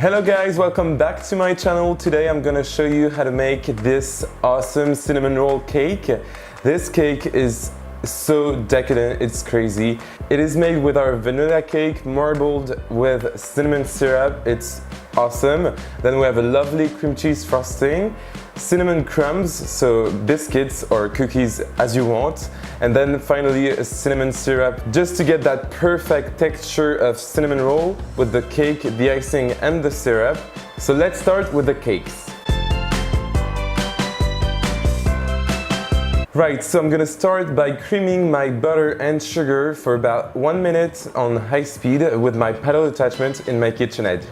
Hello guys, welcome back to my channel. Today I'm gonna show you how to make this awesome cinnamon roll cake. This cake is so decadent, it's crazy. It is made with our vanilla cake marbled with cinnamon syrup. It's awesome. Then we have a lovely cream cheese frosting, cinnamon crumbs, so biscuits or cookies as you want, and then finally a cinnamon syrup just to get that perfect texture of cinnamon roll with the cake, the icing and the syrup. So let's start with the cakes. Right, so I'm gonna start by creaming my butter and sugar for about 1 minute on high speed with my paddle attachment in my KitchenAid.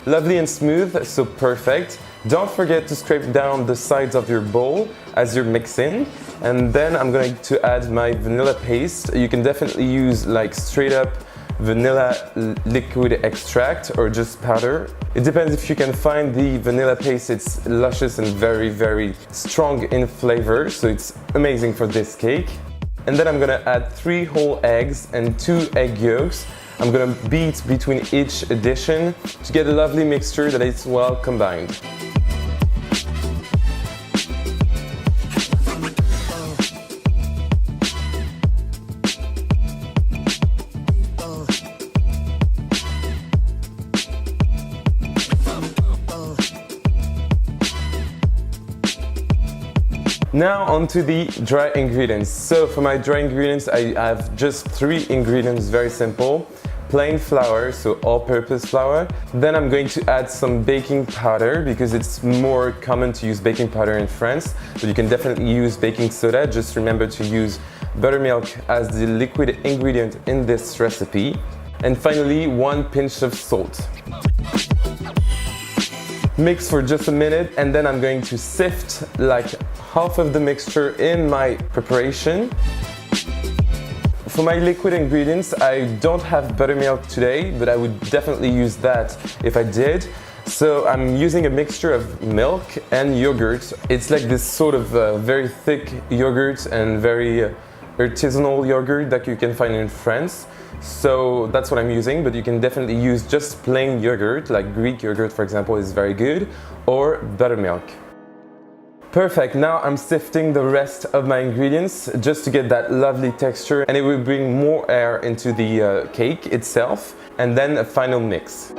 Lovely and smooth, so perfect. Don't forget to scrape down the sides of your bowl as you're mixing. And then I'm going to add my vanilla paste. You can definitely use like straight up vanilla liquid extract or just powder. It depends if you can find the vanilla paste. It's luscious and very strong in flavor, so it's amazing for this cake. And then I'm gonna add 3 whole eggs and 2 egg yolks. I'm gonna beat between each addition to get a lovely mixture that is well combined. Now onto the dry ingredients. So for my dry ingredients, I have just 3 ingredients, very simple. Plain flour, so all-purpose flour. Then I'm going to add some baking powder because it's more common to use baking powder in France, but you can definitely use baking soda. Just remember to use buttermilk as the liquid ingredient in this recipe. And finally, 1 pinch of salt. Mix for just a minute and then I'm going to sift like half of the mixture in my preparation. For my liquid ingredients, I don't have buttermilk today, but I would definitely use that if I did. So I'm using a mixture of milk and yogurt. It's like this sort of very thick yogurt and very artisanal yogurt that you can find in France. So that's what I'm using, but you can definitely use just plain yogurt, like Greek yogurt for example is very good, or buttermilk. Perfect, now I'm sifting the rest of my ingredients just to get that lovely texture, and it will bring more air into the cake itself, and then a final mix.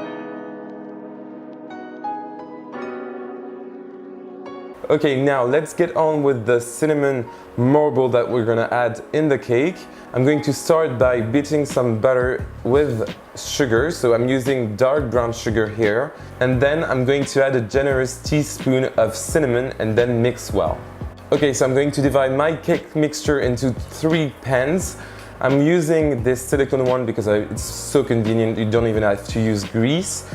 Okay, now let's get on with the cinnamon marble that we're gonna add in the cake. I'm going to start by beating some butter with sugar, so I'm using dark brown sugar here. And then I'm going to add a generous teaspoon of cinnamon and then mix well. Okay, so I'm going to divide my cake mixture into 3 pans. I'm using this silicone one because it's so convenient, you don't even have to use grease.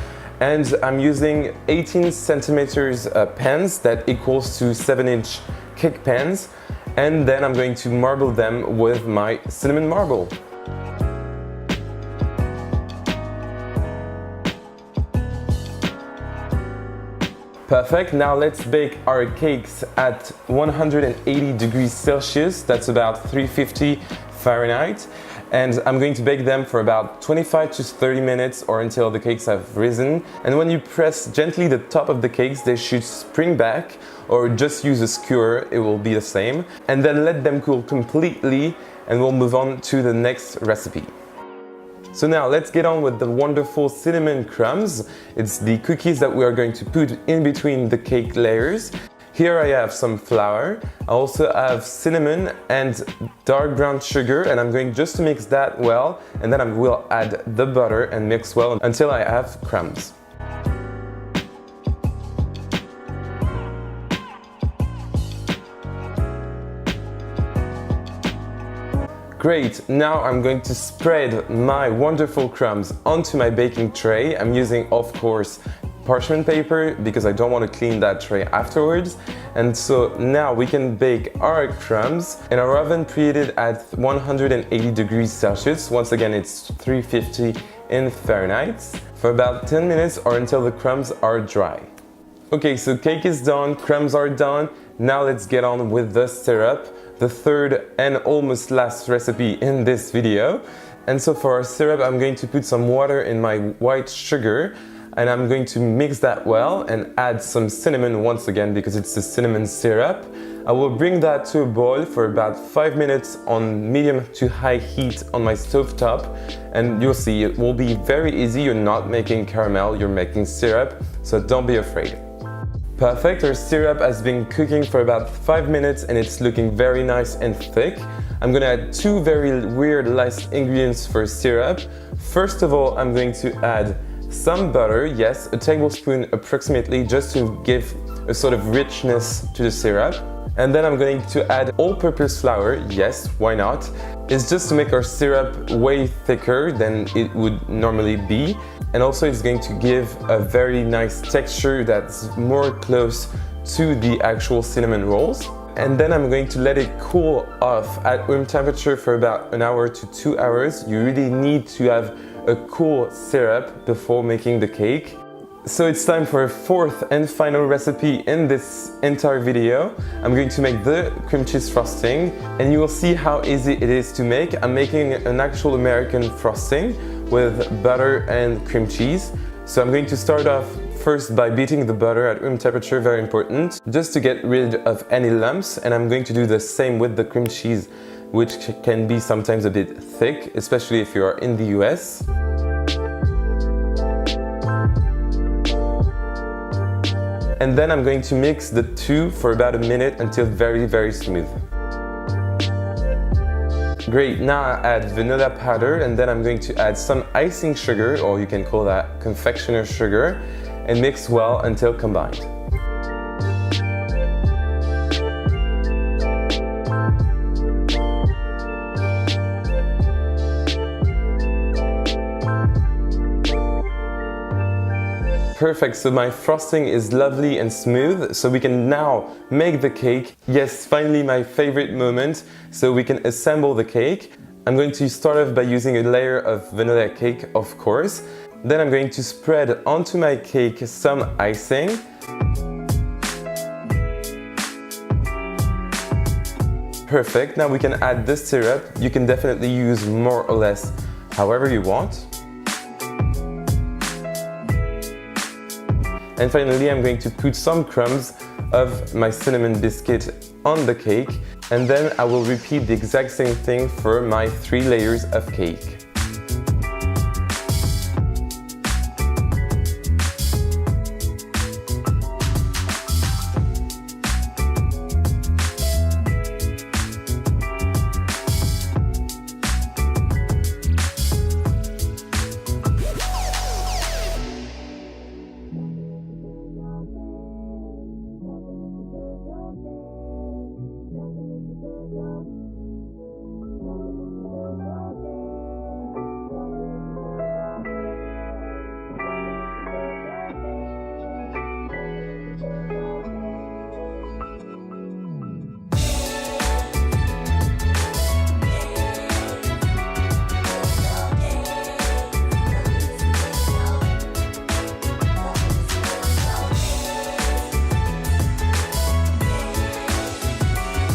And I'm using 18 centimeters pans that equals to 7-inch cake pans. And then I'm going to marble them with my cinnamon marble. Perfect, now let's bake our cakes at 180 degrees Celsius, that's about 350 Fahrenheit. And I'm going to bake them for about 25 to 30 minutes or until the cakes have risen. And when you press gently the top of the cakes, they should spring back, or just use a skewer, it will be the same. And then let them cool completely and we'll move on to the next recipe. So now let's get on with the wonderful cinnamon crumbs. It's the cookies that we are going to put in between the cake layers. Here I have some flour, I also have cinnamon and dark brown sugar, and I'm going just to mix that well, and then I will add the butter and mix well until I have crumbs. Great, now I'm going to spread my wonderful crumbs onto my baking tray. I'm using, of course, parchment paper because I don't want to clean that tray afterwards. And so now we can bake our crumbs in our oven preheated at 180 degrees Celsius. Once again, it's 350 in Fahrenheit for about 10 minutes or until the crumbs are dry. Okay, so cake is done, crumbs are done. Now let's get on with the syrup, the third and almost last recipe in this video. And so for our syrup, I'm going to put some water in my white sugar, and I'm going to mix that well and add some cinnamon once again because it's a cinnamon syrup. I will bring that to a boil for about 5 minutes on medium to high heat on my stove top, and you'll see it will be very easy. You're not making caramel, you're making syrup, so don't be afraid. Perfect, our syrup has been cooking for about 5 minutes and it's looking very nice and thick. I'm gonna add two very weird last ingredients for syrup. First of all, I'm going to add some butter, yes, a tablespoon approximately, just to give a sort of richness to the syrup. And then I'm going to add all-purpose flour, yes, why not? It's just to make our syrup way thicker than it would normally be. And also it's going to give a very nice texture that's more close to the actual cinnamon rolls. And then I'm going to let it cool off at room temperature for about an hour to 2 hours. You really need to have a cool syrup before making the cake. So it's time for a fourth and final recipe in this entire video. I'm going to make the cream cheese frosting, and you will see how easy it is to make. I'm making an actual American frosting with butter and cream cheese. So I'm going to start off first by beating the butter at room temperature, very important, just to get rid of any lumps. And I'm going to do the same with the cream cheese, which can be sometimes a bit thick, especially if you are in the US. And then I'm going to mix the two for about a minute until very, very smooth. Great, now I add vanilla powder, and then I'm going to add some icing sugar, or you can call that confectioner sugar, and mix well until combined. Perfect, so my frosting is lovely and smooth, so we can now make the cake. Yes, finally my favorite moment, so we can assemble the cake. I'm going to start off by using a layer of vanilla cake, of course. Then I'm going to spread onto my cake some icing. Perfect, now we can add the syrup. You can definitely use more or less however you want. And finally, I'm going to put some crumbs of my cinnamon biscuit on the cake, and then I will repeat the exact same thing for my 3 layers of cake.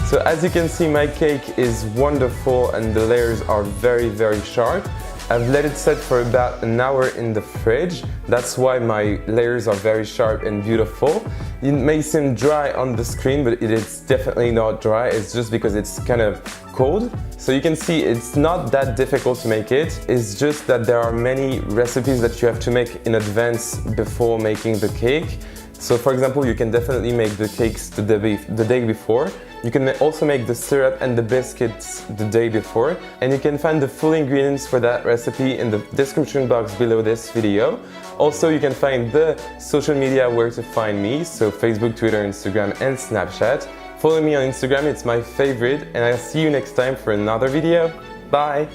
So as you can see, my cake is wonderful and the layers are very, very sharp. I've let it set for about an hour in the fridge. That's why my layers are very sharp and beautiful. It may seem dry on the screen, but it is definitely not dry. It's just because it's kind of cold. So you can see it's not that difficult to make it. It's just that there are many recipes that you have to make in advance before making the cake. So for example, you can definitely make the cakes the day before. You can also make the syrup and the biscuits the day before. And you can find the full ingredients for that recipe in the description box below this video. Also, you can find the social media where to find me, so Facebook, Twitter, Instagram, and Snapchat. Follow me on Instagram, it's my favorite, and I'll see you next time for another video. Bye!